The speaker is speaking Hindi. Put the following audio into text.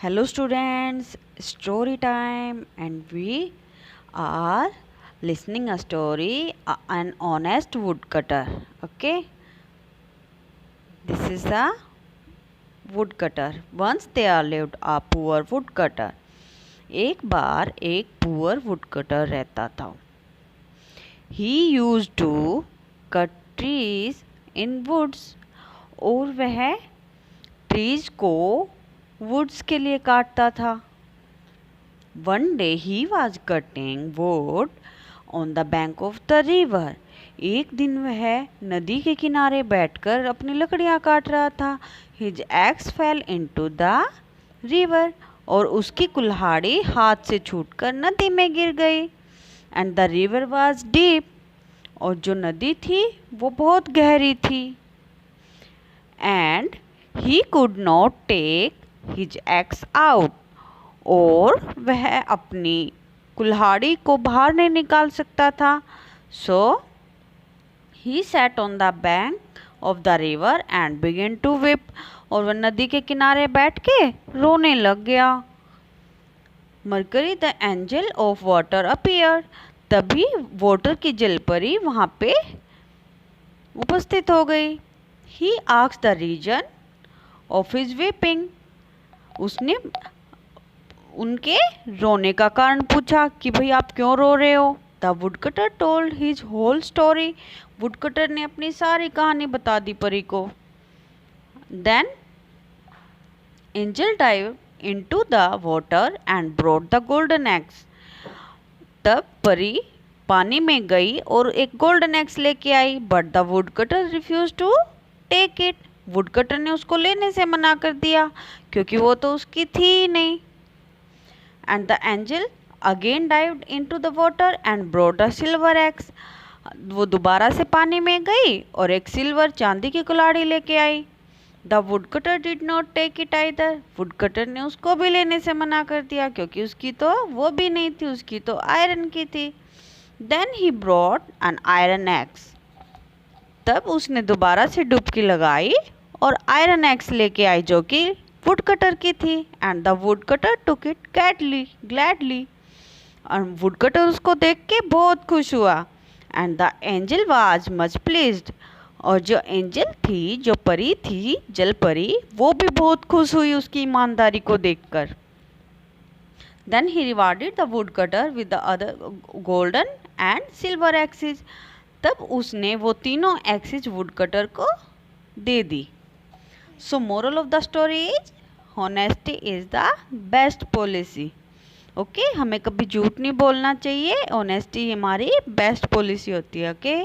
Hello students, story time, and we are listening a story, an honest woodcutter. Okay, this is a woodcutter. Once there lived a poor woodcutter. एक बार एक पुअर वुडकटर रहता था. He used to cut trees in woods. और वह ट्रीज को वुड्स के लिए काटता था. One day he was cutting wood on the bank of the river. एक दिन वह नदी के किनारे बैठकर अपनी लकड़ियां काट रहा था. His axe fell into the river. और उसकी कुल्हाड़ी हाथ से छूटकर नदी में गिर गई. And the river was deep. और जो नदी थी वो बहुत गहरी थी. And he could not take his axe out. और वह अपनी कुल्हाड़ी को बाहर नहीं निकाल सकता था. So he sat on the bank of the river and began to weep. और वह नदी के किनारे बैठ के रोने लग गया. Mercury the angel of water appeared. तभी वाटर की जलपरी वहाँ पे उपस्थित हो गई. He asked the reason of his weeping. उसने उनके रोने का कारण पूछा कि भाई आप क्यों रो रहे हो. The woodcutter told his whole story. woodcutter ने अपनी सारी कहानी बता दी परी को. Then angel dived into the water and brought the golden axe. तब परी पानी में गई और एक गोल्डन एक्स लेके आई. But the woodcutter refused to take it. Woodcutter ने उसको लेने से मना कर दिया क्योंकि वो तो उसकी थी ही नहीं. And the angel again dived into the water and brought a silver axe. वो दोबारा से पानी में गई और एक सिल्वर चांदी की कुल्हाड़ी लेके आई. The woodcutter did not take it either. Woodcutter ने उसको भी लेने से मना कर दिया क्योंकि उसकी तो वो भी नहीं थी, उसकी तो आयरन की थी. Then he brought an iron axe. तब उसने दोबारा से डुबकी लगाई और आयरन एक्स लेके आई जो कि वुडकटर की थी. And the woodcutter took it gladly. और वुडकटर उसको देख के बहुत खुश हुआ. And the angel was much pleased. और जो एंजल थी, जो परी थी, जल परी, वो भी बहुत खुश हुई उसकी ईमानदारी को देखकर. Then he rewarded the woodcutter with the other golden and silver axes. तब उसने वो तीनों एक्सिस वुडकटर को दे दी. So moral of the story is honesty is the best policy. Okay, हमें कभी झूठ नहीं बोलना चाहिए. ऑनेस्टी हमारी बेस्ट पॉलिसी होती है. ओके.